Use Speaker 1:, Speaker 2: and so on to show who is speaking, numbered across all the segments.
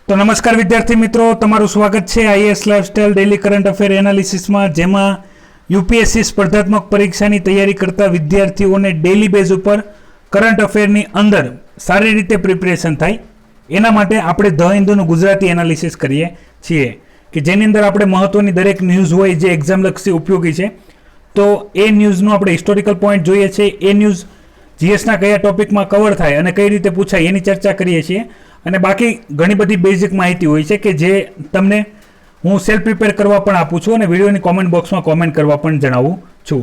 Speaker 1: તો નમસ્કાર વિદ્યાર્થી મિત્રો, તમારું સ્વાગત છે IAS lifestyle daily current affair એનાલિસિસમાં, જેમાં યુપીએસસી સ્પર્ધાત્મક પરીક્ષાની તૈયારી કરતા વિદ્યાર્થીઓને ડેલી બેઝ ઉપર કરંટ અફેરની અંદર સારી રીતે પ્રિપરેશન થાય એના માટે આપણે ધ હિન્દુનું ગુજરાતી એનાલિસિસ કરીએ છીએ, કે જેની અંદર આપણે મહત્વની દરેક ન્યૂઝ હોય જે એક્ઝામલક્ષી ઉપયોગી છે, તો એ ન્યૂઝનો આપણે હિસ્ટોરિકલ પોઈન્ટ જોઈએ છીએ, એ ન્યૂઝ જીએસના કયા ટોપિકમાં કવર થાય અને કઈ રીતે પૂછાય એની ચર્ચા કરીએ છીએ. અને બાકી ઘણી બધી બેઝિક માહિતી હોય છે કે જે તમને હું સેલ્ફ પ્રિપેર કરવા પણ આપું છું અને વિડીયોની કોમેન્ટ બોક્સમાં કોમેન્ટ કરવા પણ જણાવું છું.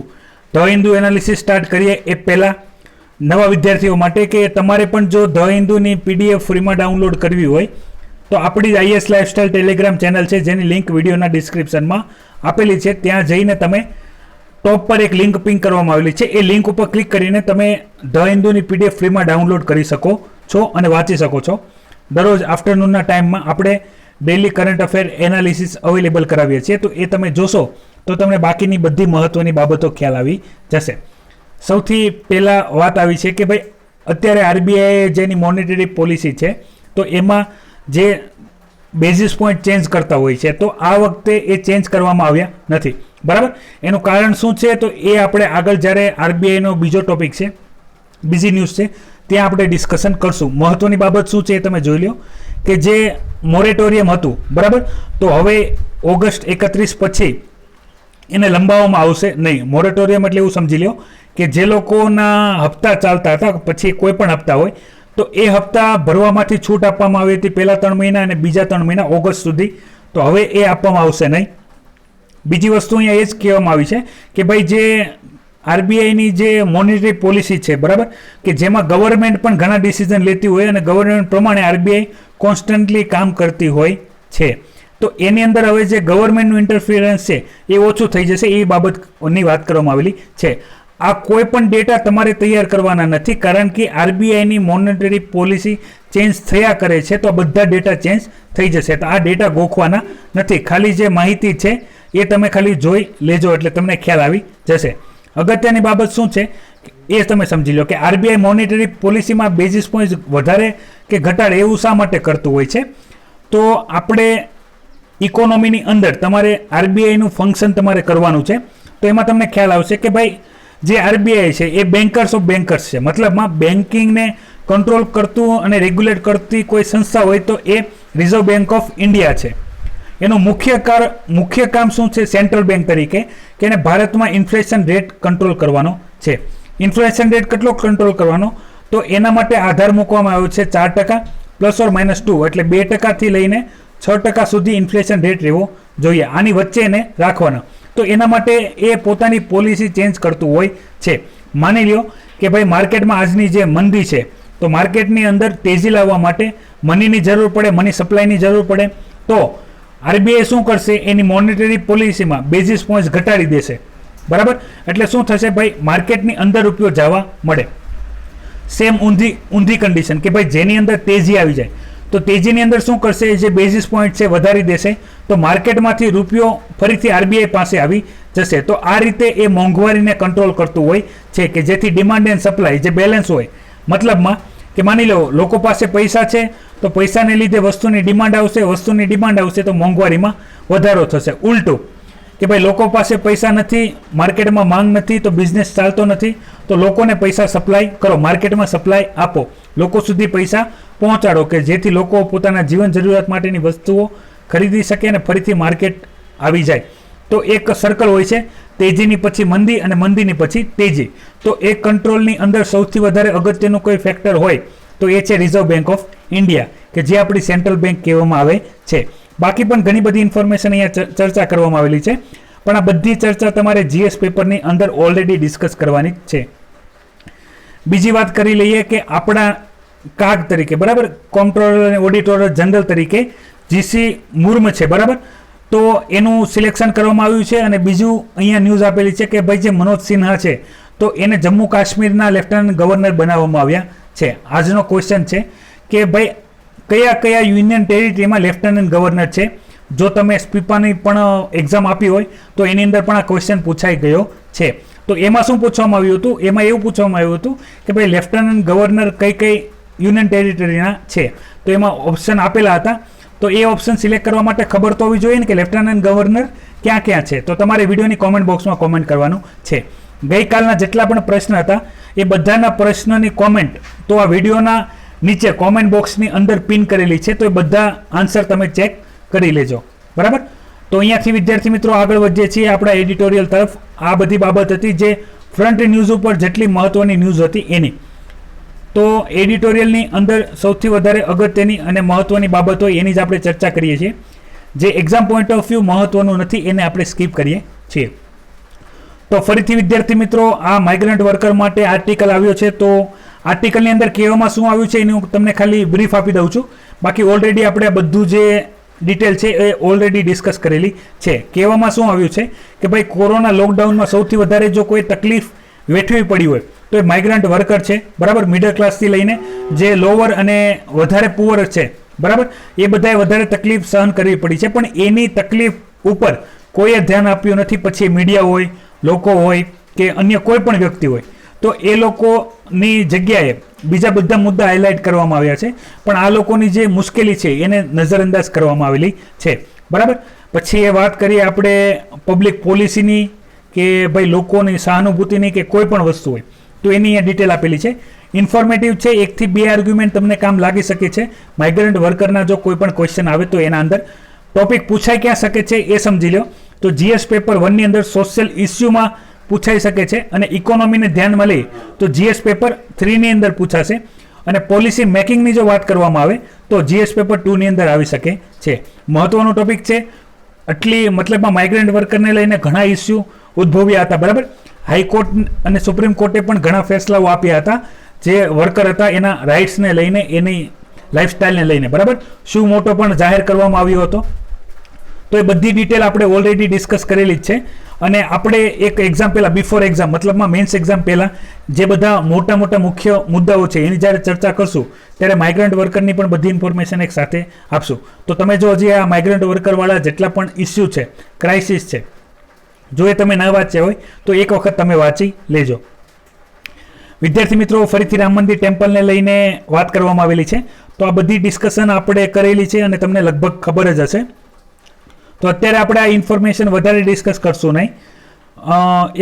Speaker 1: ધ હિન્દુ એનાલિસિસ સ્ટાર્ટ કરીએ એ પહેલાં નવા વિદ્યાર્થીઓ માટે કે તમારે પણ જો ધ હિન્દુની પીડીએફ ફ્રીમાં ડાઉનલોડ કરવી હોય તો આપણી આઈએસ લાઇફસ્ટાઇલ ટેલિગ્રામ ચેનલ છે, જેની લિંક વિડીયોના ડિસ્ક્રિપ્શનમાં આપેલી છે. ત્યાં જઈને તમે ટોપ પર એક લિંક પિંક કરવામાં આવેલી છે, એ લિંક ઉપર ક્લિક કરીને તમે ધ હિન્દુની પીડીએફ ફ્રીમાં ડાઉનલોડ કરી શકો છો અને વાંચી શકો છો. દરરોજ આફ્ટરનૂનના ટાઈમમાં આપણે daily current affair analysis available કરાવીએ છીએ, તો એ તમે જોશો તો તમને બાકીની બધી મહત્ત્વની બાબતો ખ્યાલ આવી જશે. સૌથી પહેલાં વાત આવી છે કે ભાઈ અત્યારે આરબીઆઈએ જેની મોનેટરી પોલિસી છે તો એમાં જે બેઝિસ પોઈન્ટ ચેન્જ કરતા હોય છે, તો આ વખતે એ ચેન્જ કરવામાં આવ્યા નથી. બરાબર, એનું કારણ શું છે તો એ આપણે આગળ જ્યારે આરબીઆઈનો બીજો ટોપિક છે, બીજી ન્યૂઝ છે, ત્યાં આપણે ડિસ્કશન કરશું. મહત્વની બાબત શું છે એ તમે જોઈ લો કે જે મોરેટોરિયમ હતું, બરાબર, તો હવે ઓગસ્ટ 31 પછી એને લંબાવવામાં આવશે નહીં. મોરેટોરિયમ એટલે એવું સમજી લો કે જે લોકોના હપ્તા ચાલતા હતા, પછી કોઈ પણ હપ્તા હોય તો એ હપ્તા ભરવામાંથી છૂટ આપવામાં આવી હતી પહેલા 3 મહિના અને બીજા 3 મહિના ઓગસ્ટ સુધી, તો હવે એ આપવામાં આવશે નહીં. બીજી વસ્તુ અહીંયા એ જ કહેવામાં આવી છે કે ભાઈ જે આરબીઆઈની જે મોનેટરી પોલિસી છે, બરાબર, કે જેમાં ગવર્મેન્ટ પણ ઘણા ડિસિઝન લેતી હોય અને ગવર્મેન્ટ પ્રમાણે આરબીઆઈ કોન્સ્ટન્ટલી કામ કરતી હોય છે, તો એની અંદર હવે જે ગવર્મેન્ટનું ઇન્ટરફિયરન્સ છે એ ઓછું થઈ જશે, એ બાબતની વાત કરવામાં આવેલી છે. આ કોઈ પણ ડેટા તમારે તૈયાર કરવાના નથી, કારણ કે આરબીઆઈની મોનેટરી પોલિસી ચેન્જ થયા કરે છે, તો આ બધા ડેટા ચેન્જ થઈ જશે. તો આ ડેટા ગોખવાના નથી, ખાલી જે માહિતી છે એ તમે ખાલી જોઈ લેજો એટલે તમને ખ્યાલ આવી જશે. અગત્યની બાબત શું છે એ તમે સમજી લો કે આરબીઆઈ મોનેટરી પોલિસીમાં બેઝિસ પોઈન્ટ વધારે કે ઘટાડે એવું શા માટે કરતું હોય છે, તો આપણે ઇકોનોમીની અંદર તમારે આરબીઆઈનું ફંક્શન તમારે કરવાનું છે, તો એમાં તમને ખ્યાલ આવશે કે ભાઈ જે આરબીઆઈ છે એ બેન્કર્સ ઓફ બેન્કર્સ છે, મતલબમાં બેન્કિંગને કંટ્રોલ કરતું અને રેગ્યુલેટ કરતી કોઈ સંસ્થા હોય તો એ રિઝર્વ બેન્ક ઓફ ઇન્ડિયા છે. એનું મુખ્ય કામ શું છે સેન્ટ્રલ બેંક તરીકે, કે એને ભારતમાં ઇન્ફ્લેશન રેટ કંટ્રોલ કરવાનો છે. ઇન્ફ્લેશન રેટ કેટલો કંટ્રોલ કરવાનો, તો એના માટે આધાર મૂકવામાં આવ્યો છે 4% +or-2, એટલે 2% લઈને 6% સુધી ઇન્ફ્લેશન રેટ રહેવો જોઈએ, આની વચ્ચે એને રાખવાનો. તો એના માટે એ પોતાની પોલિસી ચેન્જ કરતું હોય છે. માની લો કે ભાઈ માર્કેટમાં આજની જે મંદી છે, તો માર્કેટની અંદર તેજી લાવવા માટે મનીની જરૂર પડે, મની સપ્લાયની જરૂર પડે, તો આરબીઆઈ શું કરશે, એની મોનેટરી પોલિસીમાં બેઝિસ પોઈન્ટ ઘટાડી દેશે, બરાબર. એટલે શું થશે ભાઈ, માર્કેટની અંદર રૂપિયો જવા મળે. સેમ ઊંધી કન્ડિશન કે ભાઈ જેની અંદર તેજી આવી જાય, તો તેજીની અંદર શું કરશે, જે બેઝિસ પોઈન્ટ છે વધારી દેશે, તો માર્કેટમાંથી રૂપિયો ફરીથી આરબીઆઈ પાસે આવી જશે. તો આ રીતે એ મોંઘવારીને કંટ્રોલ કરતું હોય છે, કે જેથી ડિમાન્ડ એન્ડ સપ્લાય જે બેલેન્સ હોય, મતલબમાં કે માની લો લોકો પાસે પૈસા છે તો પૈસાને લીધે વસ્તુની ડિમાન્ડ આવશે, તો મોંઘવારીમાં વધારો થશે. ઉલટું કે ભાઈ લોકો પાસે પૈસા નથી, માર્કેટમાં માંગ નથી, તો બિઝનેસ ચાલતો નથી, તો લોકોને પૈસા સપ્લાય કરો, માર્કેટમાં સપ્લાય આપો, લોકો સુધી પૈસા પહોંચાડો, કે જેથી લોકો પોતાના જીવન જરૂરિયાત માટેની વસ્તુઓ ખરીદી શકે અને ફરીથી માર્કેટ આવી જાય. તો એક સર્કલ હોય છે, તેજીની પછી મંદી અને મંદીની પછી તેજી. તો એ કંટ્રોલની અંદર સૌથી વધારે અગત્યનું કોઈ ફેક્ટર હોય તો એ છે રિઝર્વ બેંક ઓફ ઇન્ડિયા, કે જે આપણી સેન્ટ્રલ બેંક કહેવામાં આવે છે. બાકી પણ ઘણી બધી ઇન્ફોર્મેશન અહીંયા ચર્ચા કરવામાં આવેલી છે, પણ આ બધી ચર્ચા તમારે જીએસ પેપરની અંદર ઓલરેડી ડિસ્કસ કરવાની છે. બીજી વાત કરી લઈએ કે આપણા કાગ તરીકે, બરાબર, કોમ્પ્ટ્રોલર અને ઓડિટર જનરલ તરીકે જીસી મુર્મુ છે, બરાબર, તો એનું સિલેક્શન કરવામાં આવ્યું છે. અને બીજું અહીંયા ન્યૂઝ આપેલી છે કે ભાઈ જે મનોજ સિન્હા છે તો એને જમ્મુ કાશ્મીરના લેફ્ટનન્ટ ગવર્નર બનાવવામાં આવ્યા છે. આજનો ક્વેશ્ચન છે કે ભાઈ કયા યુનિયન ટેરિટરીમાં લેફ્ટનન્ટ ગવર્નર છે. જો તમે સ્પીપાની પણ એક્ઝામ આપી હોય તો એની અંદર પણ આ ક્વેશ્ચન પૂછાઈ ગયો છે. તો એમાં શું પૂછવામાં આવ્યું હતું, એમાં એવું પૂછવામાં આવ્યું હતું કે ભાઈ લેફ્ટનન્ટ ગવર્નર કઈ યુનિયન ટેરિટરીના છે, તો એમાં ઓપ્શન આપેલા હતા. તો એ ઓપ્શન સિલેક્ટ કરવા માટે ખબર તો હોવી જોઈએ ને કે લેફ્ટનન્ટ ગવર્નર ક્યાં ક્યાં છે. તો તમારે વિડીયોની કોમેન્ટ બોક્સમાં કોમેન્ટ કરવાનું છે. ગઈકાલના જેટલા પણ પ્રશ્ન હતા એ બધાના પ્રશ્નની કોમેન્ટ તો આ વિડીયોના નીચે કોમેન્ટ બોક્સની અંદર પિન કરેલી છે, તો એ બધા આન્સર તમે ચેક કરી લેજો. બરાબર. તો અહીંયાથી વિદ્યાર્થી મિત્રો આગળ વધીએ છીએ આપણા એડિટોરિયલ તરફ. આ બધી બાબત હતી જે ફ્રન્ટ ન્યૂઝ ઉપર જેટલી મહત્વની ન્યૂઝ હતી એની. તો એડિટોરિયલની અંદર સૌથી વધારે અગત્યની અને મહત્વની બાબત હોય એની જ આપણે ચર્ચા કરીએ છીએ. જે એક્ઝામ પોઈન્ટ ઓફ વ્યૂ મહત્વનું નથી એને આપણે સ્કીપ કરીએ છીએ. તો ફરીથી વિદ્યાર્થી મિત્રો આ માઇગ્રન્ટ વર્કર માટે આર્ટિકલ આવ્યો છે. તો આર્ટિકલની અંદર કહેવામાં શું આવ્યું છે એની હું તમને ખાલી બ્રીફ આપી દઉં છું. બાકી ઓલરેડી આપણે બધું જે ડિટેલ છે એ ઓલરેડી ડિસ્કસ કરેલી છે. કહેવામાં શું આવ્યું છે કે ભાઈ કોરોના લોકડાઉનમાં સૌથી વધારે જો કોઈ તકલીફ વેઠવી પડી હોય તો એ માઇગ્રન્ટ વર્કર છે. બરાબર. મિડલ ક્લાસથી લઈને જે લોઅર અને વધારે પુઅર છે, બરાબર, એ બધાએ વધારે તકલીફ સહન કરવી પડી છે. પણ એની તકલીફ ઉપર કોઈએ ધ્યાન આપ્યું નથી. પછી મીડિયા હોય, લોકો હોય કે અન્ય કોઈ પણ વ્યક્તિ હોય, તો એ લોકોની જગ્યાએ બીજા બધા મુદ્દા હાઇલાઇટ કરવામાં આવ્યા છે. પણ આ લોકોની જે મુશ્કેલી છે એને નજરઅંદાજ કરવામાં આવેલી છે. બરાબર. પછી એ વાત કરીએ આપણે પબ્લિક પોલિસીની કે ભાઈ લોકોની સહાનુભૂતિની કે કોઈ પણ વસ્તુ હોય તો એની અહીંયા ડિટેલ આપેલી છે. ઇન્ફોર્મેટિવ છે. 1 થી 2 આર્ગ્યુમેન્ટ તમને કામ લાગી શકે છે. માઇગ્રન્ટ વર્કરના જો કોઈ પણ ક્વેશ્ચન આવે તો એના અંદર ટોપિક પૂછાઈ ક્યાં શકે છે એ સમજી લો. તો જીએસ પેપર 1 ની અંદર સોશિયલ ઇસ્યુમાં પૂછાઈ શકે છે અને ઇકોનોમીને ધ્યાનમાં લઈ તો જીએસ પેપર 3 ની અંદર પૂછાશે. અને પોલિસી મેકિંગની જો વાત કરવામાં આવે તો જીએસ પેપર 2 ની અંદર આવી શકે છે. મહત્વનો ટોપિક છે. આટલી મતલબમાં માઇગ્રન્ટ વર્કરને લઈને ઘણા ઇસ્યુ ઉદ્ભવ્યા હતા. બરાબર. હાઈકોર્ટ અને સુપ્રીમ કોર્ટે પણ ઘણા ફેસલાઓ આપ્યા હતા જે વર્કર હતા એના રાઇટ્સને લઈને, એની લાઈફસ્ટાઈલને લઈને. બરાબર. શું મોટો પણ જાહેર કરવામાં આવ્યો હતો. તો એ બધી ડિટેલ આપણે ઓલરેડી ડિસ્કસ કરેલી જ છે. અને આપણે એક એક્ઝામ પહેલાં, બિફોર એક્ઝામ મતલબમાં મેન્સ એક્ઝામ પહેલાં જે બધા મોટા મોટા મુખ્ય મુદ્દાઓ છે એની જ્યારે ચર્ચા કરશું ત્યારે માઇગ્રન્ટ વર્કરની પણ બધી ઇન્ફોર્મેશન એક સાથે આપશું. તો તમે જો હજી આ માઇગ્રન્ટ વર્કરવાળા જેટલા પણ ઇસ્યુ છે, ક્રાઇસિસ છે, જો એ તમે ન વાંચ્યા હોય તો એક વખત તમે વાંચી લેજો. વિદ્યાર્થી મિત્રો ફરીથી રામ મંદિર ટેમ્પલને લઈને વાત કરવામાં આવેલી છે. તો આ બધી ડિસ્કશન આપણે કરેલી છે અને તમને લગભગ ખબર જ હશે. તો અત્યારે આપણે આ ઇન્ફોર્મેશન વધારે ડિસ્કસ કરશું નહીં.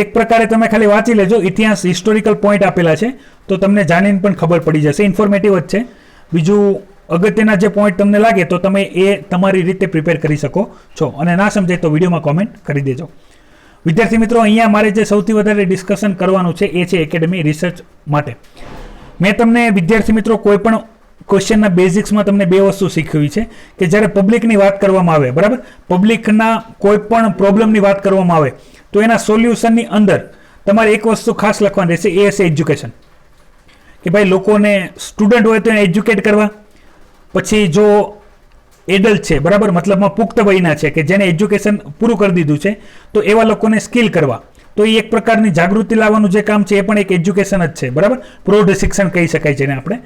Speaker 1: એક પ્રકારે તમે ખાલી વાંચી લેજો. ઇતિહાસ, હિસ્ટોરિકલ પોઈન્ટ આપેલા છે તો તમને જાણીને પણ ખબર પડી જશે. ઇન્ફોર્મેટિવ જ છે. બીજું અગત્યના જે પોઈન્ટ તમને લાગે તો તમે એ તમારી રીતે પ્રિપેર કરી શકો છો. અને ના સમજાય તો વિડીયોમાં કોમેન્ટ કરી દેજો. વિદ્યાર્થી મિત્રો અહીંયા મારે જે સૌથી વધારે ડિસ્કશન કરવાનું છે એ છે એકેડમી રિસર્ચ માટે. મેં તમને વિદ્યાર્થી મિત્રો કોઈ પણ ક્વેશ્ચનના બેઝિક્સમાં તમને 2 વસ્તુ શીખવી છે કે જ્યારે પબ્લિકની વાત કરવામાં આવે, બરાબર, પબ્લિકના કોઈ પણ પ્રોબ્લેમની વાત કરવામાં આવે તો એના સોલ્યુશનની અંદર તમારે એક વસ્તુ ખાસ લખવાની રહેશે, એ હશે એજ્યુકેશન. કે ભાઈ લોકોને, સ્ટુડન્ટ હોય તો એને એજ્યુકેટ કરવા. પછી જો એડલ્ટ છે, બરાબર, મતલબમાં પુખ્ત વયના છે કે જેને એજ્યુકેશન પૂરું કરી દીધું છે તો એવા લોકોને સ્કિલ કરવા. તો એ એક પ્રકારની જાગૃતિ લાવવાનું જે કામ છે એ પણ એક એજ્યુકેશન જ છે. બરાબર. પ્રૌઢ શિક્ષણ કહી શકાય છે એને આપણે.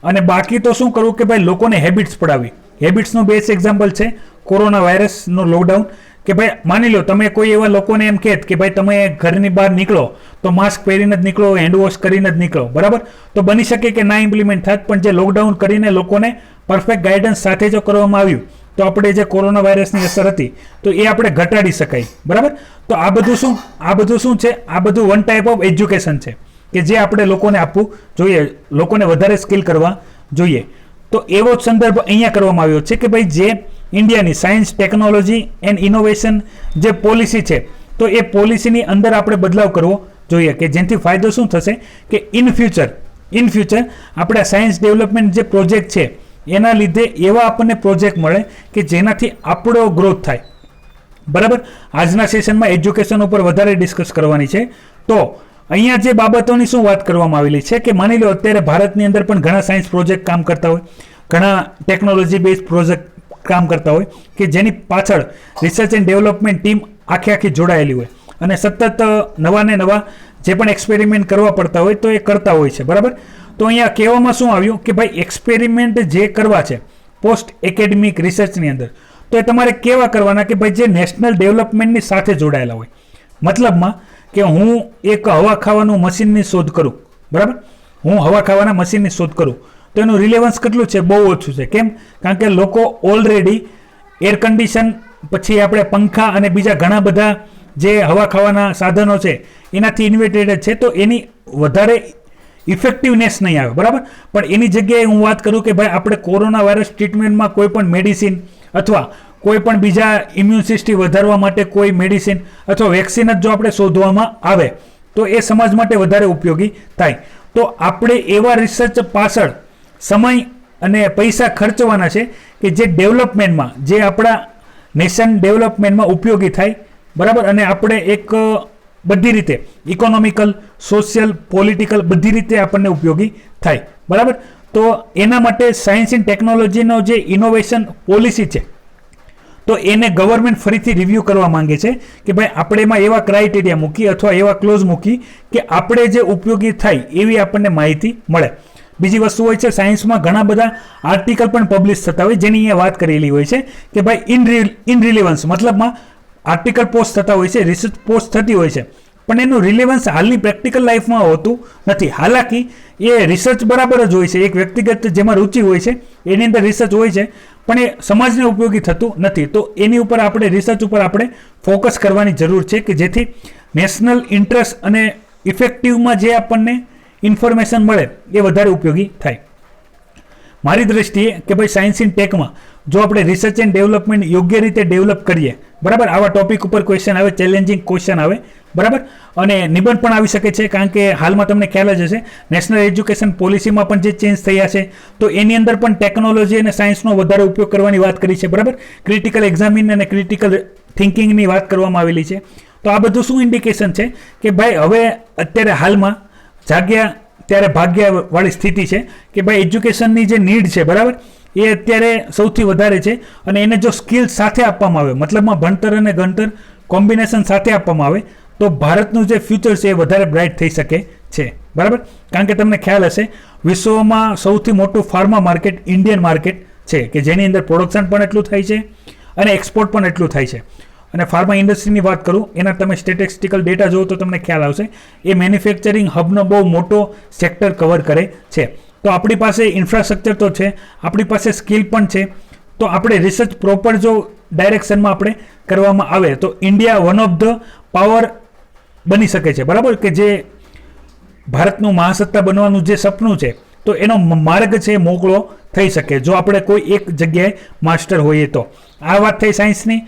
Speaker 1: અને બાકી તો શું કરવું કે ભાઈ લોકોને હેબિટ્સ પડાવી. હેબિટ્સનું બેસ્ટ એક્ઝામ્પલ છે કોરોના વાયરસનો લોકડાઉન. કે ભાઈ માની લો તમે કોઈ એવા લોકોને એમ કહેત કે ભાઈ તમે ઘરની બહાર નીકળો તો માસ્ક પહેરીને જ નીકળો, હેન્ડવોશ કરીને જ નીકળો. બરાબર. તો બની શકે કે ના ઇમ્પ્લિમેન્ટ થાત, પણ જે લોકડાઉન કરીને લોકોને પરફેક્ટ ગાઈડન્સ સાથે જો કરવામાં આવ્યું તો આપણે જે કોરોના વાયરસની અસર હતી તો એ આપણે ઘટાડી શકાય. બરાબર. તો આ બધું શું છે? આ બધું વન ટાઈપ ઓફ એજ્યુકેશન છે કે જે આપણે લોકોને આપવું જોઈએ, લોકોને વધારે સ્કિલ કરવા જોઈએ. તો એવો જ સંદર્ભ અહીંયા કરવામાં આવ્યો છે કે ભાઈ જે ઇન્ડિયાની સાયન્સ, ટેકનોલોજી એન્ડ ઇનોવેશન જે પોલિસી છે તો એ પોલિસીની અંદર આપણે બદલાવ કરવો જોઈએ કે જેનાથી ફાયદો શું થશે કે ઇન ફ્યુચર આપણે સાયન્સ ડેવલપમેન્ટ જે પ્રોજેક્ટ છે એના લીધે એવા આપણને પ્રોજેક્ટ મળે કે જેનાથી આપણો ગ્રોથ થાય. બરાબર. આજના સેશનમાં એજ્યુકેશન ઉપર વધારે ડિસ્કસ કરવાની છે. તો અહીંયા જે બાબતોની શું વાત કરવામાં આવેલી છે કે માની લો અત્યારે ભારતની અંદર પણ ઘણા સાયન્સ પ્રોજેક્ટ કામ કરતા હોય, ઘણા ટેકનોલોજી બેઝ પ્રોજેક્ટ કામ કરતા હોય કે જેની પાછળ રિસર્ચ એન્ડ ડેવલપમેન્ટ ટીમ આખી જોડાયેલી હોય અને સતત નવા ને નવા જે પણ એક્સપેરિમેન્ટ કરવા પડતા હોય તો એ કરતા હોય છે. બરાબર. તો અહીંયા કહેવામાં શું આવ્યું કે ભાઈ એક્સપેરિમેન્ટ જે કરવા છે પોસ્ટ એકેડેમિક રિસર્ચની અંદર તો એ તમારે કેવા કરવાના કે ભાઈ જે નેશનલ ડેવલપમેન્ટની સાથે જોડાયેલા હોય. મતલબમાં કે હું એક હવા ખાવાનું મશીનની શોધ કરું. બરાબર. હું હવા ખાવાના મશીનની શોધ કરું તો એનું રિલેવન્સ કેટલું છે? બહુ ઓછું છે. કેમ? કારણ કે લોકો ઓલરેડી એર કન્ડિશન, પછી આપણે પંખા અને બીજા ઘણા બધા જે હવા ખાવાના સાધનો છે એનાથી ઇન્વેટેડ છે, તો એની વધારે ઇફેક્ટિવનેસ નહીં આવે, બરાબર. પણ એની જગ્યાએ હું વાત કરું કે ભાઈ આપણે કોરોના વાયરસ ટ્રીટમેન્ટમાં કોઈ પણ મેડિસિન અથવા કોઈ પણ બીજા ઇમ્યુન સિસ્ટમ વધારવા માટે કોઈ મેડિસિન અથવા વેક્સિન જ જો આપણે શોધવામાં આવે તો એ સમાજ માટે વધારે ઉપયોગી થાય. તો આપણે એવા રિસર્ચ પાછળ સમય અને પૈસા ખર્ચવાના છે કે જે ડેવલપમેન્ટમાં, જે આપણા નેશન ડેવલપમેન્ટમાં ઉપયોગી થાય, બરાબર. અને આપણે એક બધી રીતે ઇકોનોમિકલ, સોશિયલ, પોલિટિકલ બધી રીતે આપણને ઉપયોગી થાય, બરાબર. તો એના માટે સાયન્સ એન્ડ ટેકનોલોજીનો જે ઇનોવેશન પોલિસી છે તો એને ગવર્મેન્ટ ફરીથી રિવ્યૂ કરવા માંગે છે કે ભાઈ આપણે એમાં એવા ક્રાઇટેરિયા મૂકી અથવા એવા ક્લોઝ મૂકી કે આપણે જે ઉપયોગી થાય એવી આપણને માહિતી મળે. બીજી વસ્તુ હોય છે, સાયન્સમાં ઘણા બધા આર્ટિકલ પણ પબ્લિશ થતા હોય જેની અહીંયા વાત કરેલી હોય છે કે ભાઈ ઇન રિલેવન્સ, મતલબમાં આર્ટિકલ પોસ્ટ થતા હોય છે, રિસર્ચ પોસ્ટ થતી હોય છે, પણ એનું રિલેવન્સ હાલની પ્રેક્ટિકલ લાઈફમાં હોતું નથી. હાલાકી એ રિસર્ચ બરાબર જ હોય છે, એક વ્યક્તિગત જેમાં રુચિ હોય છે એની અંદર રિસર્ચ હોય છે, પણ એ સમાજને ઉપયોગી થતું નથી. તો એની ઉપર આપણે રિસર્ચ ઉપર આપણે ફોકસ કરવાની જરૂર છે કે જેથી નેશનલ ઇન્ટરેસ્ટ અને ઇફેક્ટિવમાં જે આપણને ઇન્ફોર્મેશન મળે એ વધારે ઉપયોગી થાય. મારી દ્રષ્ટિએ કે ભાઈ સાયન્સ ઇન ટેકમાં જો આપણે રિસર્ચ એન્ડ ડેવલપમેન્ટ યોગ્ય રીતે ડેવલપ કરીએ, બરાબર, આવા ટોપિક ઉપર ક્વેશ્ચન આવે, ચેલેન્જિંગ ક્વેશ્ચન આવે, બરાબર, અને નિબંધ પણ આવી શકે છે. કારણ કે હાલમાં તમને ખ્યાલ જ હશે નેશનલ એજ્યુકેશન પોલિસીમાં પણ જે ચેન્જ થયા છે તો એની અંદર પણ ટેકનોલોજી અને સાયન્સનો વધારે ઉપયોગ કરવાની વાત કરી છે, બરાબર. ક્રિટિકલ એક્ઝામિન અને ક્રિટિકલ થિંકિંગની વાત કરવામાં આવેલી છે. તો આ બધું શું ઇન્ડિકેશન છે કે ભાઈ હવે અત્યારે હાલમાં જાગ્યા ત્યારે ભાગ્યા વાળી સ્થિતિ છે કે ભાઈ એજ્યુકેશનની જે નીડ છે, બરાબર, એ અત્યારે સૌથી વધારે છે. અને એને જો સ્કિલ સાથે આપવામાં આવે, મતલબમાં ભણતર અને ગણતર કોમ્બિનેશન સાથે આપવામાં આવે તો ભારતનું જે ફ્યુચર છે એ વધારે બ્રાઇટ થઈ શકે છે, બરાબર. કારણ કે તમને ખ્યાલ હશે વિશ્વમાં સૌથી મોટું ફાર્મા માર્કેટ ઇન્ડિયન માર્કેટ છે કે જેની અંદર પ્રોડક્શન પણ એટલું થાય છે અને એક્સપોર્ટ પણ એટલું થાય છે. અને ફાર્મા ઇન્ડસ્ટ્રીની વાત કરું એના તમે સ્ટેટિસ્ટિકલ ડેટા જુઓ તો તમને ખ્યાલ આવશે એ મેન્યુફેક્ચરિંગ હબનો બહુ મોટો સેક્ટર કવર કરે છે. તો આપણી પાસે ઇન્ફ્રાસ્ટ્રક્ચર તો છે, આપણી પાસે સ્કિલ પણ છે. તો આપણે રિસર્ચ પ્રોપર જો ડાયરેક્શનમાં આપણે કરવામાં આવે તો India one of the power બની શકે છે, બરાબર, કે જે ભારતનું મહાસત્તા બનવાનું જે સપનું છે તો એનો માર્ગ છે મોકળો થઈ શકે જો આપણે કોઈ એક જગ્યાએ માસ્ટર હોઈએ તો. આ વાત થઈ સાયન્સની.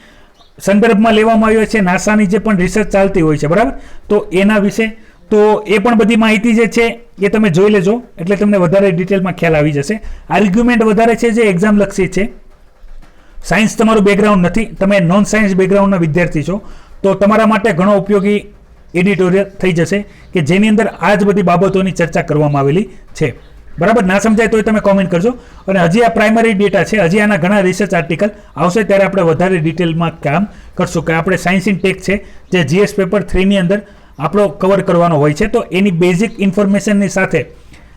Speaker 1: સંદર્ભમાં લેવામાં આવ્યો છે નાસાની જે પણ રિસર્ચ ચાલતી હોય છે, બરાબર, તો એના વિશે તો એ પણ બધી માહિતી જે છે એ તમે જોઈ લેજો એટલે તમને વધારે ડિટેલમાં ખ્યાલ આવી જશે. આર્ગ્યુમેન્ટ વધારે છે જે એક્ઝામ લક્ષી છે. સાયન્સ તમારું બેકગ્રાઉન્ડ નથી, તમે નોન સાયન્સ બેકગ્રાઉન્ડના વિદ્યાર્થી છો તો તમારા માટે ઘણો ઉપયોગી એડિટોરિયલ થઈ જશે કે જેની અંદર આ જ બધી બાબતોની ચર્ચા કરવામાં આવેલી છે, બરાબર. ના સમજાય તોય તમે કોમેન્ટ કરજો. અને હજી આ પ્રાઇમરી ડેટા છે, હજી આના ઘણા રિસર્ચ આર્ટિકલ આવશે ત્યારે આપણે વધારે ડિટેલમાં કામ કરશું કે આપણે સાયન્સ ઇન ટેક છે જે GS પેપર 3ની અંદર આપણો કવર કરવાનો હોય છે તો એની બેઝિક ઇન્ફોર્મેશનની સાથે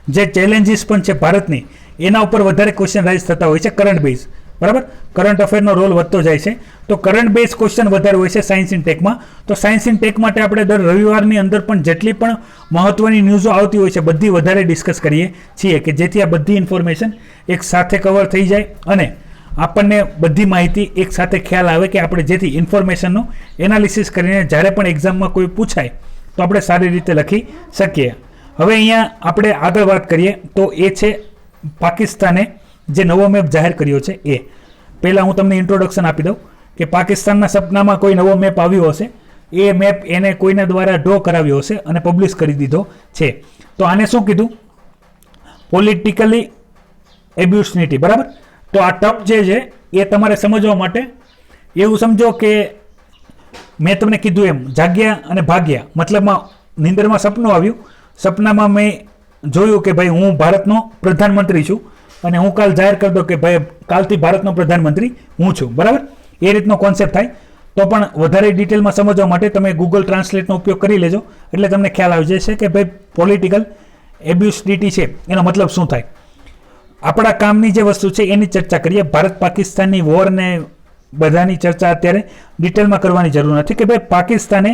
Speaker 1: જે ચેલેન્જીસ પણ છે ભારતની એના ઉપર વધારે ક્વેશ્ચન રાઇઝ થતા હોય છે કરંટ બેઝ, બરાબર. કરંટ અફેરનો રોલ વધતો જાય છે તો કરંટ બેઝ ક્વેશ્ચન વધારે હોય છે સાયન્સ ઇન ટેકમાં. તો સાયન્સ ઇન ટેક માટે આપણે દર રવિવારની અંદર પણ જેટલી પણ મહત્વની ન્યૂઝો આવતી હોય છે બધી વધારે ડિસ્કસ કરીએ છીએ કે જેથી આ બધી ઇન્ફોર્મેશન એક સાથે કવર થઈ જાય અને આપણને બધી માહિતી એક સાથે ખ્યાલ આવે કે આપણે જેથી ઇન્ફોર્મેશનનું એનાલિસિસ કરીને જ્યારે પણ એક્ઝામમાં કોઈ પૂછાય તો આપણે સારી રીતે લખી શકીએ. હવે અહીંયા આપણે આગળ વાત કરીએ તો એ છે પાકિસ્તાને જે નવો મેપ જાહેર કર્યો છે એ. પહેલાં હું તમને ઇન્ટ્રોડક્શન આપી દઉં કે પાકિસ્તાનના સપનામાં કોઈ નવો મેપ આવ્યો હશે, એ મેપ એને કોઈના દ્વારા ડ્રો કરાવ્યો હશે અને પબ્લિશ કરી દીધો છે. તો આને શું કીધું? પોલિટિકલી એબ્યુસનિટી, બરાબર. તો આ ટપ જે છે એ તમારે સમજવા માટે એવું સમજો કે મેં તમને કીધું એમ જાગ્યા અને ભાગ્યા, મતલબમાં નિંદરમાં સપનું આવ્યું, સપનામાં મેં જોયું કે ભાઈ હું ભારતનો પ્રધાનમંત્રી છું અને હું કાલ જાહેર કરી દઉં કે ભાઈ કાલથી ભારતનો પ્રધાનમંત્રી હું છું, બરાબર. એ રીતનો કોન્સેપ્ટ થાય. તો પણ વધારે ડિટેલમાં સમજવા માટે તમે ગૂગલ ટ્રાન્સલેટનો ઉપયોગ કરી લેજો એટલે તમને ખ્યાલ આવી જશે કે ભાઈ પોલિટિકલ એબ્યુસિડિટી છે એનો મતલબ શું થાય. આપણા કામની જે વસ્તુ છે એની ચર્ચા કરીએ. ભારત પાકિસ્તાનની વોર ને બધાની ચર્ચા અત્યારે ડિટેલમાં કરવાની જરૂર નથી કે ભાઈ પાકિસ્તાને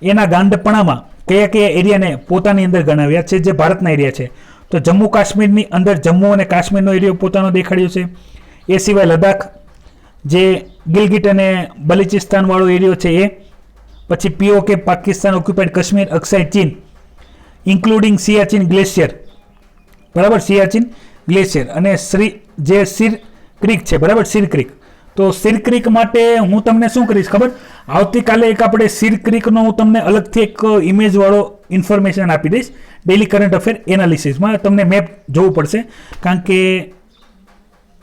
Speaker 1: એના ગાંડપણામાં કયા કયા એરિયાને પોતાની અંદર ગણાવ્યા છે જે ભારતના એરિયા છે. તો જમ્મુ કાશ્મીરની અંદર જમ્મુ અને કાશ્મીરનો એરિયો પોતાનો દેખાડ્યો છે. એ સિવાય લદ્દાખ જે ગિલગિટ અને બલુચિસ્તાનવાળો એરિયો છે એ, પછી POK પાકિસ્તાન ઓક્યુપાઈડ કાશ્મીર, અક્સાઈ ચીન ઇન્ક્લુડિંગ સિયાચીન ગ્લેશિયર, બરાબર, સિયાચીન ગ્લેશિયર, અને સિર ક્રીક છે, બરાબર, સિર ક્રીક. તો સિર ક્રીક માટે હું તમને શું કરીશ ખબર, આવતીકાલે એક આપણે સિર ક્રીકનો હું તમને અલગથી એક ઇમેજવાળો ઇન્ફોર્મેશન આપી દઈશ ડેલી કરંટ અફેર એનાલિસિસમાં. તમને મેપ જોવું પડશે કારણ કે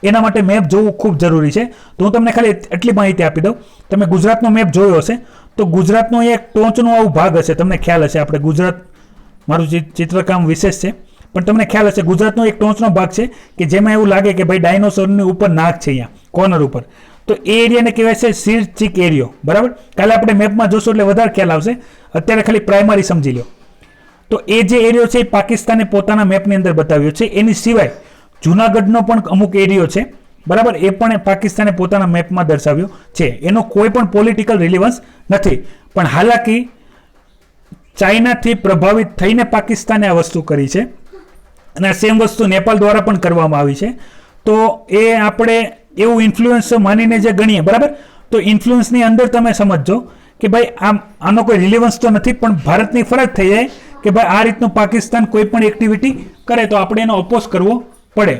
Speaker 1: એના માટે મેપ જોવું ખૂબ જરૂરી છે. તો હું તમને ખાલી એટલી માહિતી આપી દઉં. તમે ગુજરાતનો મેપ જોયો હશે તો ગુજરાતનો એક ટોચનો આવો ભાગ હશે, તમને ખ્યાલ હશે. આપણે ગુજરાત, મારું ચિત્રકામ વિશેષ છે પણ તમને ખ્યાલ હશે ગુજરાતનો એક ટોચનો ભાગ છે કે જેમાં એવું લાગે કે ભાઈ ડાયનોસોરની ઉપર નાક છે, અહીંયા કોર્નર ઉપર. તો એ એરિયાને કહેવાય છે સિર ચીક એરિયો, બરાબર. કાલે આપણે મેપમાં જોશું એટલે વધારે ખ્યાલ આવશે, અત્યારે ખાલી પ્રાઇમરી સમજી લો. તો એ જે એરિયો છે એ પાકિસ્તાને પોતાના મેપની અંદર બતાવ્યો છે. એની સિવાય જુનાગઢનો પણ અમુક એરિયો છે, બરાબર, એ પણ પાકિસ્તાને પોતાના મેપમાં દર્શાવ્યો છે. એનો કોઈ પણ પોલિટિકલ રિલેવન્સ નથી, પણ હાલાકી ચાઇનાથી પ્રભાવિત થઈને પાકિસ્તાને આ વસ્તુ કરી છે અને આ સેમ વસ્તુ નેપાળ દ્વારા પણ કરવામાં આવી છે. તો એ આપણે એવું ઇન્ફ્લુઅન્સ માનીને જે ગણીએ, બરાબર. તો ઇન્ફ્લુઅન્સની અંદર તમે સમજજો કે ભાઈ આનો કોઈ રિલેવન્સ તો નથી, પણ ભારતની ફરજ થઈ જાય કે ભાઈ આ રીતનું પાકિસ્તાન કોઈ પણ એક્ટિવિટી કરે તો આપણે એનો અપોઝ કરવો પડે.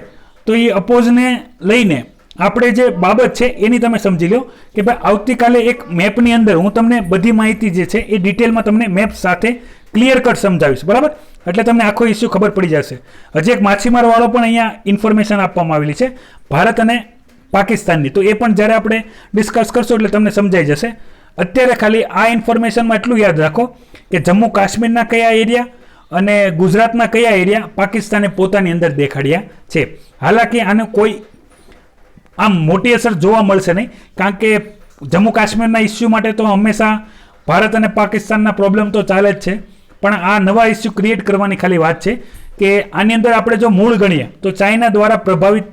Speaker 1: તો એ અપોઝને લઈને આપણે જે બાબત છે એની તમે સમજી લો કે ભાઈ આવતીકાલે એક મેપની અંદર હું તમને બધી માહિતી જે છે એ ડિટેલમાં તમને મેપ સાથે ક્લિયર કટ સમજાવીશ, બરાબર. એટલે તમને આખો ઇસ્યુ ખબર પડી જશે. હજી એક માછીમારવાળો પણ અહીંયા ઇન્ફોર્મેશન આપવામાં આવેલી છે ભારત અને પાકિસ્તાનની, તો એ પણ જ્યારે આપણે ડિસ્કસ કરશું એટલે તમને સમજાઈ જશે. અત્યારે ખાલી આ ઇન્ફોર્મેશનમાં એટલું યાદ રાખો કે જમ્મુ કાશ્મીરના કયા એરિયા અને ગુજરાતના કયા એરિયા પાકિસ્તાને પોતાની અંદર દેખાડ્યા છે. હાલાકી આને કોઈ આમ મોટી અસર જોવા મળશે નહીં, કારણ કે જમ્મુ કાશ્મીરના ઇસ્યુ માટે તો હંમેશા ભારત અને પાકિસ્તાનના પ્રોબ્લેમ તો ચાલે જ છે, પણ આ નવા ઇસ્યુ ક્રિએટ કરવાની ખાલી વાત છે કે આની અંદર આપણે જો મૂળ ગણીએ તો ચાઇના દ્વારા પ્રભાવિત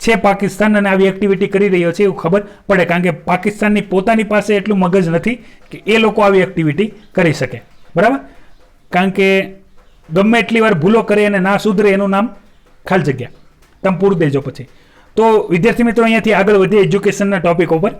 Speaker 1: છે પાકિસ્તાન અને આવી એક્ટિવિટી કરી રહ્યો છે એવું ખબર પડે, કારણ કે પાકિસ્તાનની પોતાની પાસે એટલું મગજ નથી કે એ લોકો આવી એક્ટિવિટી કરી શકે, બરાબર. કારણ કે ગમે એટલી વાર ભૂલો કરે અને ના સુધરે એનું નામ ખાલી જગ્યા, તમે પૂરું દેજો પછી. તો વિદ્યાર્થી મિત્રો અહીંયાથી આગળ વધીએ એજ્યુકેશનના ટોપિક ઉપર.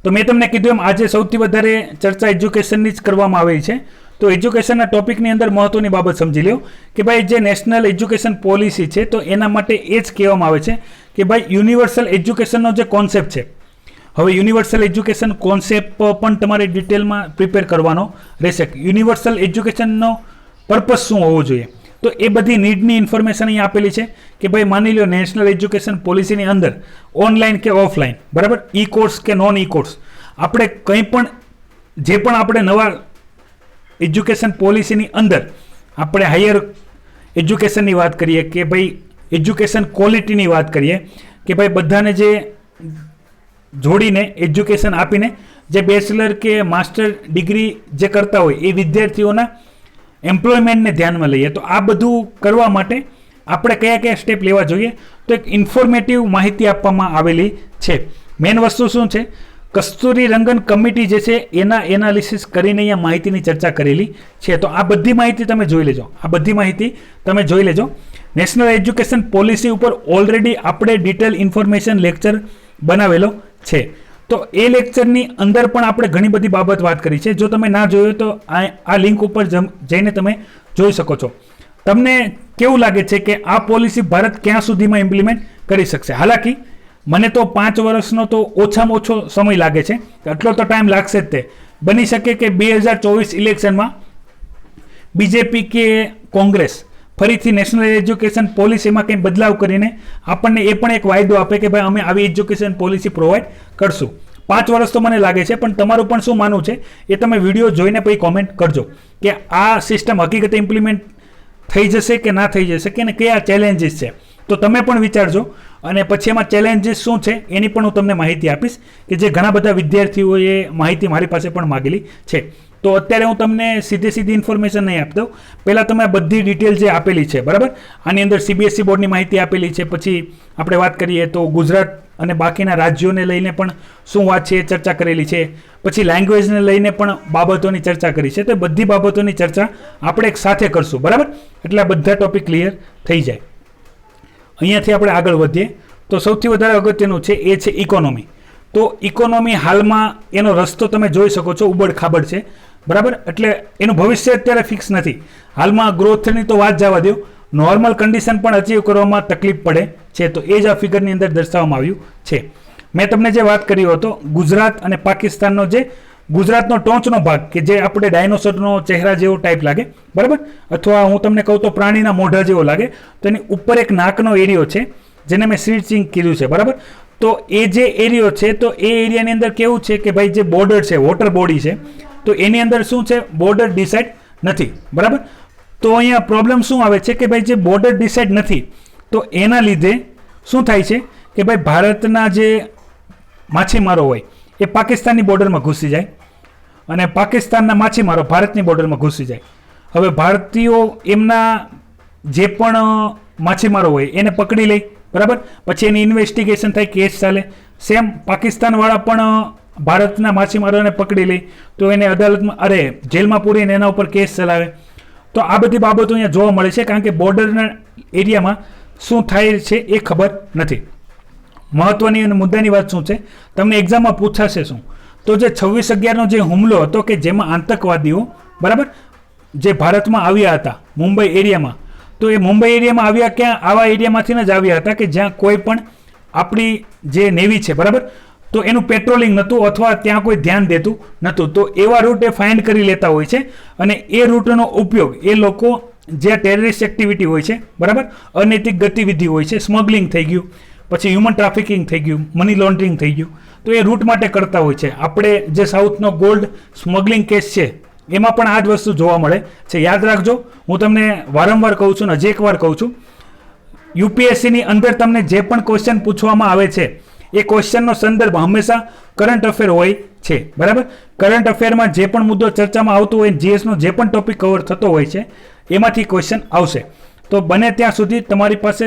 Speaker 1: તો મેં તમને કીધું એમ આજે સૌથી વધારે ચર્ચા એજ્યુકેશનની જ કરવામાં આવી છે. તો એજ્યુકેશનના ટોપિકની અંદર મહત્વની બાબત સમજી લો કે ભાઈ જે નેશનલ એજ્યુકેશન પોલિસી છે તો એના માટે એ જ કહેવામાં આવે છે કે ભાઈ યુનિવર્સલ એજ્યુકેશનનો જે કોન્સેપ્ટ છે, હવે યુનિવર્સલ એજ્યુકેશન કોન્સેપ્ટ પણ તમારે ડિટેલમાં પ્રિપેર કરવાનો રહેશે. યુનિવર્સલ એજ્યુકેશનનો પર્પસ શું હોવો જોઈએ, તો એ બધી નીડની ઇન્ફોર્મેશન અહીં આપેલી છે કે ભાઈ માની લો નેશનલ એજ્યુકેશન પોલિસીની અંદર ઓનલાઈન કે ઓફલાઈન, બરાબર, ઈ કોર્સ કે નોન ઈ કોર્સ, આપણે કંઈ પણ જે પણ આપણે નવા એજ્યુકેશન પોલિસીની અંદર આપણે હાયર એજ્યુકેશનની વાત કરીએ કે ભાઈ એજ્યુકેશન ક્વોલિટીની વાત કરીએ કે ભાઈ બધાને જે જોડીને એજ્યુકેશન આપીને જે બેચલર કે માસ્ટર ડિગ્રી જે કરતા હોય એ વિદ્યાર્થીઓના એમ્પ્લોયમેન્ટને ધ્યાનમાં લઈએ. તો આ બધું કરવા માટે આપણે કયા કયા સ્ટેપ લેવા જોઈએ, તો એક ઇન્ફોર્મેટિવ માહિતી આપવામાં આવેલી છે. મેઇન વસ્તુ શું છે, કસ્તુરી રંગન કમિટી જે છે એના એનાલિસિસ કરીને અહીંયા માહિતીની ચર્ચા કરેલી છે. તો આ બધી માહિતી તમે જોઈ લેજો, આ બધી માહિતી તમે જોઈ લેજો. નેશનલ એજ્યુકેશન પોલિસી ઉપર ઓલરેડી આપણે ડિટેલ ઇન્ફોર્મેશન લેક્ચર બનાવેલો છે. તો એ લેક્ચરની અંદર પણ આપણે ઘણી બધી બાબત વાત કરી છે. જો તમે ના જોયો તો આ લિંક ઉપર જઈને તમે જોઈ શકો છો. તમને કેવું લાગે છે કે આ પોલિસી ભારત ક્યાં સુધીમાં ઇમ્પ્લિમેન્ટ કરી શકશે? હાલાકી મને તો 5 વર્ષનો તો ઓછામાં ઓછો સમય લાગે છે, એટલો તો ટાઈમ લાગશે જ. તે બની શકે કે 2024 ઇલેક્શનમાં બીજેપી કે કોંગ્રેસ ફરીથી નેશનલ એજ્યુકેશન પોલિસીમાં કંઈ બદલાવ કરીને આપણને એ પણ એક વાયદો આપે કે ભાઈ અમે આવી એજ્યુકેશન પોલિસી પ્રોવાઈડ કરશું. 5 વર્ષ તો મને લાગે છે, પણ તમારું પણ શું માનવું છે એ તમે વિડીયો જોઈને પછી કોમેન્ટ કરજો કે આ સિસ્ટમ હકીકતે ઇમ્પ્લિમેન્ટ થઈ જશે કે ના થઈ જશે, કે કયા ચેલેન્જીસ છે. તો તમે પણ વિચારજો અને પછી એમાં ચેલેન્જીસ શું છે એની પણ હું તમને માહિતી આપીશ કે જે ઘણા બધા વિદ્યાર્થીઓએ માહિતી મારી પાસે પણ માગેલી છે. તો અત્યારે હું તમને સીધી ઇન્ફોર્મેશન નહીં આપી દઉં. પહેલાં તમે આ બધી ડિટેલ જે આપેલી છે, બરાબર, આની અંદર CBSE બોર્ડની માહિતી આપેલી છે. પછી આપણે વાત કરીએ તો ગુજરાત અને બાકીના રાજ્યોને લઈને પણ શું વાત છે એ ચર્ચા કરેલી છે. પછી લેંગ્વેજને લઈને પણ બાબતોની ચર્ચા કરી છે. તો બધી બાબતોની ચર્ચા આપણે એક સાથે કરશું, બરાબર, એટલે આ બધા ટોપિક ક્લિયર થઈ જાય. અહીંયાથી આપણે આગળ વધીએ તો સૌથી વધારે અગત્યનું છે એ છે ઇકોનોમી. તો ઇકોનોમી હાલમાં એનો રસ્તો તમે જોઈ શકો છો, ઉબડ ખાબડ છે, બરાબર, એટલે એનું ભવિષ્ય અત્યારે ફિક્સ નથી. હાલમાં ગ્રોથની તો વાત જવા દો, નોર્મલ કન્ડિશન પણ અચીવ કરવામાં તકલીફ પડે છે. તો એ જ આ ફિગરની અંદર દર્શાવવામાં આવ્યું છે. મેં તમને જે વાત કરી હતો ગુજરાત અને પાકિસ્તાનનો, જે ગુજરાતનો ટોચનો ભાગ કે જે આપણે ડાયનોસરનો ચહેરા જેવો ટાઈપ લાગે, બરાબર, અથવા હું તમને કહું તો પ્રાણીના મોઢા જેવો લાગે, તો એની ઉપર એક નાકનો એરિયો છે જેને મેં સ્ટ્રીચિંગ કીધું છે, બરાબર. તો એ જે એરિયો છે, તો એ એરિયાની અંદર કેવું છે કે ભાઈ જે બોર્ડર છે, વોટર બોડી છે, તો એની અંદર શું છે, બોર્ડર ડિસાઇડ નથી, બરાબર. તો અહીંયા પ્રોબ્લેમ શું આવે છે કે ભાઈ જે બોર્ડર ડિસાઇડ નથી, તો એના લીધે શું થાય છે કે ભાઈ ભારતના જે માછીમારો હોય એ પાકિસ્તાનની બોર્ડરમાં ઘૂસી જાય અને પાકિસ્તાનના માછીમારો ભારતની બોર્ડરમાં ઘૂસી જાય. હવે ભારતીયો એમના જે પણ માછીમારો હોય એને પકડી લે, બરાબર, પછી એની ઇન્વેસ્ટિગેશન થાય, કેસ ચાલે. સેમ પાકિસ્તાનવાળા પણ ભારતના માછીમારોને પકડી લે તો એને અદાલતમાં જેલમાં પૂરીને એના ઉપર કેસ ચલાવે. તો આ બધી બાબતો અહીંયા જોવા મળે છે, કારણ કે બોર્ડરના એરિયામાં શું થાય છે એ ખબર નથી. મહત્વની અને મુદ્દાની વાત શું છે, તમને એક્ઝામમાં પૂછાશે શું, તો જે 26/11નો જે હુમલો હતો કે જેમાં આતંકવાદીઓ, બરાબર, જે ભારતમાં આવ્યા હતા મુંબઈ એરિયામાં, તો એ મુંબઈ એરિયામાં આવ્યા ક્યાં, આવા એરિયામાંથી જ આવ્યા હતા કે જ્યાં કોઈ પણ આપણી જે નેવી છે, બરાબર, તો એનું પેટ્રોલિંગ નહોતું અથવા ત્યાં કોઈ ધ્યાન દેતું નહોતું. તો એવા રૂટ એ ફાઇન્ડ કરી લેતા હોય છે અને એ રૂટનો ઉપયોગ એ લોકો જે ટેરરિસ્ટ એક્ટિવિટી હોય છે, બરાબર, અનૈતિક ગતિવિધિ હોય છે, સ્મગલિંગ થઈ ગયું, પછી હ્યુમન ટ્રાફિકિંગ થઈ ગયું, મની લોન્ડરિંગ થઈ ગયું, તો એ રૂટ માટે કરતા હોય છે. આપણે જે સાઉથનો ગોલ્ડ સ્મગલિંગ કેસ છે એમાં પણ આ જ વસ્તુ જોવા મળે છે. યાદ રાખજો, હું તમને વારંવાર કહું છું ને હજી એકવાર કહું છું, યુપીએસસીની અંદર તમને જે પણ ક્વેશ્ચન પૂછવામાં આવે છે એ ક્વેશ્ચનનો સંદર્ભ હંમેશા કરંટ અફેર હોય છે, બરાબર. કરંટ અફેરમાં જે પણ મુદ્દો ચર્ચામાં આવતો હોય, જીએસનો જે પણ ટોપિક કવર થતો હોય છે એમાંથી ક્વેશ્ચન આવશે. તો બને ત્યાં સુધી તમારી પાસે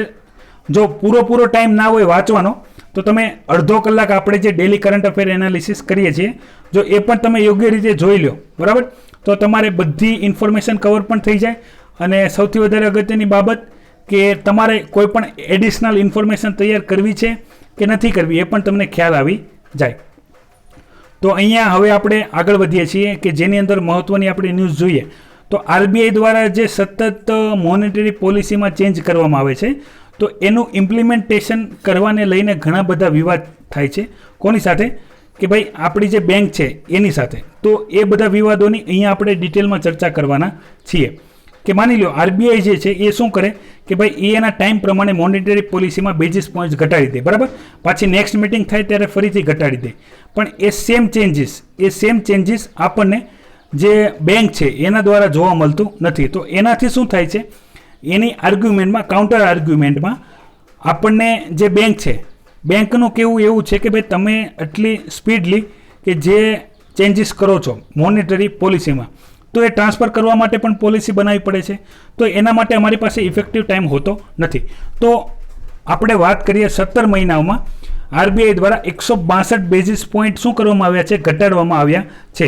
Speaker 1: જો પૂરો ટાઈમ ના હોય વાંચવાનો, તો તમે અડધો કલાક આપણે જે ડેલી કરંટ અફેર એનાલિસિસ કરીએ છીએ, જો એ પણ તમે યોગ્ય રીતે જોઈ લો, બરાબર, તો તમારે બધી ઇન્ફોર્મેશન કવર પણ થઈ જાય. અને સૌથી વધારે અગત્યની બાબત કે તમારે કોઈ પણ એડિશનલ ઇન્ફોર્મેશન તૈયાર કરવી છે કે નથી કરવી એ પણ તમને ખ્યાલ આવી જાય. તો અહીંયા હવે આપણે આગળ વધીએ છીએ કે જેની અંદર મહત્ત્વની આપણે ન્યૂઝ જોઈએ તો RBI દ્વારા જે સતત મોનેટરી પોલિસીમાં ચેન્જ કરવામાં આવે છે, તો એનું ઇમ્પ્લિમેન્ટેશન કરવાને લઈને ઘણા બધા વિવાદ થાય છે. કોની સાથે કે ભાઈ આપણી જે બેંક છે એની સાથે. તો એ બધા વિવાદોની અહીંયા આપણે ડિટેલમાં ચર્ચા કરવાના છીએ. કે માની લો RBI જે છે એ શું કરે કે ભાઈ એ એના ટાઈમ પ્રમાણે મોનેટરી પોલિસીમાં બેઝિસ પોઈન્ટ્સ ઘટાડી દે, બરાબર, પાછી નેક્સ્ટ મિટિંગ થાય ત્યારે ફરીથી ઘટાડી દે. પણ એ સેમ ચેન્જીસ આપણને જે બેંક છે એના દ્વારા જોવા મળતું નથી. તો એનાથી શું થાય છે, એની આર્ગ્યુમેન્ટમાં, કાઉન્ટર આર્ગ્યુમેન્ટમાં આપણને જે બેંક છે, બેંકનું કેવું એવું છે કે ભાઈ તમે આટલી સ્પીડલી કે જે ચેન્જીસ કરો છો મોનેટરી પોલિસીમાં, તો એ ટ્રાન્સફર કરવા માટે પણ પોલિસી બનાવવી પડે છે. તો એના માટે અમારી પાસે ઇફેક્ટિવ ટાઈમ હોતો નથી. તો આપણે વાત કરીએ 17 મહિનાઓમાં RBI દ્વારા 162 બેઝિસ પોઈન્ટ શું કરવામાં આવ્યા છે, ઘટાડવામાં આવ્યા છે.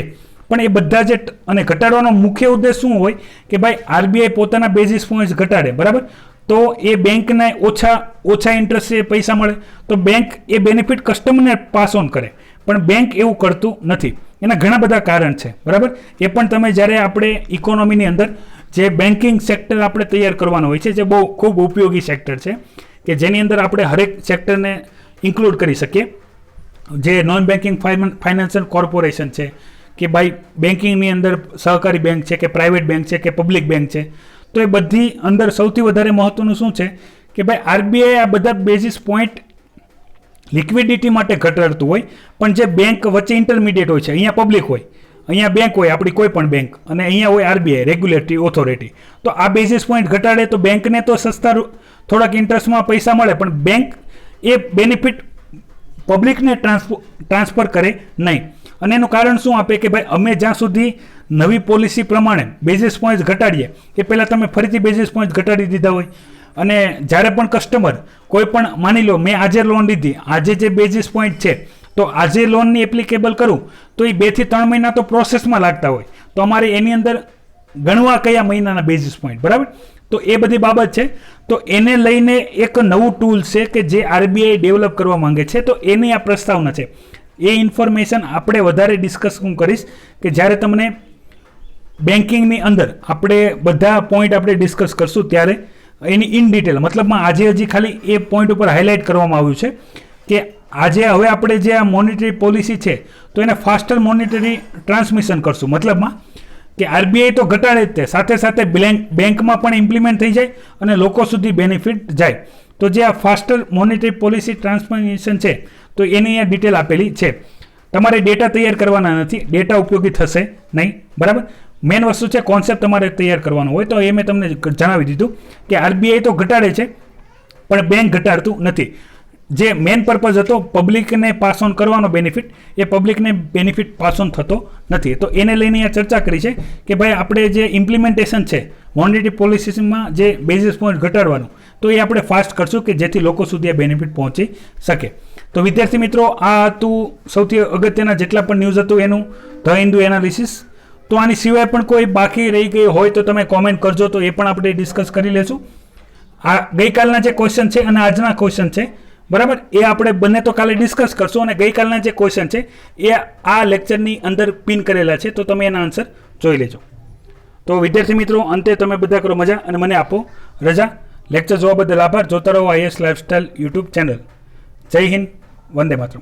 Speaker 1: પણ એ બધા જે અને ઘટાડવાનો મુખ્ય ઉદ્દેશ શું હોય કે ભાઈ RBI પોતાના બેઝિસ પોઈન્ટ્સ ઘટાડે, બરાબર, તો એ બેંકને ઓછા ઇન્ટરેસ્ટે પૈસા મળે, તો બેંક એ બેનિફિટ કસ્ટમરને પાસ ઓન કરે. પણ બેંક એવું કરતું નથી. એના ઘણા બધા કારણ છે, બરાબર. એ પણ તમે જ્યારે આપણે ઇકોનોમીની અંદર જે બેન્કિંગ સેક્ટર આપણે તૈયાર કરવાનો હોય છે, જે બહુ ખૂબ ઉપયોગી સેક્ટર છે કે જેની અંદર આપણે હરેક સેક્ટરને ઇન્ક્લુડ કરી શકીએ. જે નોન બેન્કિંગ ફાઇનાન્શિયલ કોર્પોરેશન છે કે ભાઈ બેન્કિંગની અંદર સહકારી બેંક છે કે પ્રાઇવેટ બેંક છે કે પબ્લિક બેંક છે, તો એ બધી અંદર સૌથી વધારે મહત્ત્વનું શું છે કે ભાઈ RBI આ બધા બેઝિસ પોઈન્ટ લિક્વિડિટી માટે ઘટાડતું હોય, પણ જે બેંક વચ્ચે ઇન્ટરમીડિયેટ હોય છે, અહીંયા પબ્લિક હોય, અહીંયા બેંક હોય, આપણી કોઈ પણ બેંક, અને અહીંયા હોય RBI રેગ્યુલેટરી ઓથોરિટી. તો આ બેઝિસ પોઈન્ટ ઘટાડે તો બેંકને તો સસ્તા થોડાક ઇન્ટરેસ્ટમાં પૈસા મળે, પણ બેંક એ બેનિફિટ પબ્લિકને ટ્રાન્સફર કરે નહીં. અને એનું કારણ શું આપે કે ભાઈ અમે જ્યાં સુધી નવી પોલિસી પ્રમાણે બેઝિસ પોઈન્ટ ઘટાડીએ એ પહેલાં તમે ફરીથી બેઝિસ પોઈન્ટ ઘટાડી દીધા હોય, અને જ્યારે પણ કસ્ટમર કોઈ પણ માની લો મેં આજે લોન લીધી, આજે જે બેઝિસ પોઈન્ટ છે તો આજે લોનની એપ્લિકેબલ કરું તો એ 2 થી 3 મહિના તો પ્રોસેસમાં લાગતા હોય, તો અમારે એની અંદર ગણવા કયા મહિનાના બેઝિસ પોઈન્ટ, બરાબર. તો એ બધી બાબત છે. તો એને લઈને એક નવું ટૂલ છે કે જે આરબીઆઈ ડેવલપ કરવા માંગે છે, તો એની આ પ્રસ્તાવના છે. એ ઇન્ફોર્મેશન આપણે વધારે ડિસ્કસ હું કરીશ કે જ્યારે તમને બેન્કિંગની અંદર આપણે બધા પોઈન્ટ આપણે ડિસ્કસ કરશું ત્યારે એની ઇન ડિટેલ, મતલબમાં આજે હજી ખાલી એ પોઈન્ટ ઉપર હાઇલાઇટ કરવામાં આવ્યું છે કે આજે હવે આપણે જે આ મોનિટરી પોલિસી છે તો એને ફાસ્ટર મોનિટરી ટ્રાન્સમિશન કરશું, મતલબમાં કે આરબીઆઈ તો ઘટાડે જ તે સાથે સાથે બેંકમાં પણ ઇમ્પ્લિમેન્ટ થઈ જાય અને લોકો સુધી બેનિફિટ જાય. તો જે આ ફાસ્ટર મોનિટરી પોલિસી ટ્રાન્સમિશન છે તો એની અહીંયા ડિટેલ આપેલી છે. તમારે ડેટા તૈયાર કરવાના નથી, ડેટા ઉપયોગી થશે નહીં, બરાબર. મેન વસ્તુ છે કોન્સેપ્ટ તમારે તૈયાર કરવાનો હોય, તો એ મેં તમને જણાવી દીધું કે આરબીઆઈ તો ઘટાડે છે પણ બેંક ઘટાડતું નથી. જે મેન પર્પઝ હતો પબ્લિકને પાસ ઓન કરવાનો બેનિફિટ, એ પબ્લિકને બેનિફિટ પાસ ઓન થતો નથી. તો એને લઈને અહીંયા ચર્ચા કરી છે કે ભાઈ આપણે જે ઇમ્પ્લિમેન્ટેશન છે મોનિટરી પોલિસીમાં જે બેઝિસ પોઈન્ટ ઘટાડવાનું, તો એ આપણે ફાસ્ટ કરશું કે જેથી લોકો સુધી આ બેનિફિટ પહોંચી શકે. તો વિદ્યાર્થી મિત્રો, આ હતું સૌથી અગત્યના જેટલા પણ ન્યૂઝ હતું એનું ધ હિન્દુ એનાલિસિસ. તો આની સિવાય પણ કોઈ બાકી રહી ગઈ હોય તો તમે કોમેન્ટ કરજો, તો એ પણ આપણે ડિસ્કસ કરી લેશું. આ ગઈકાલના જે ક્વેશ્ચન છે અને આજના ક્વેશ્ચન છે, બરાબર, એ આપણે બંને તો કાલે ડિસ્કસ કરશું, અને ગઈકાલના જે ક્વેશ્ચન છે એ આ લેક્ચરની અંદર પિન કરેલા છે, તો તમે એના આન્સર જોઈ લેજો. તો વિદ્યાર્થી મિત્રો, અંતે તમે બધા કરો મજા અને મને આપો રજા. લેક્ચર જોવા બદલ આભાર. જોતા રહો IAS લાઇફસ્ટાઇલ યુટ્યુબ ચેનલ. જય હિન્દ, વંદે માતરમ.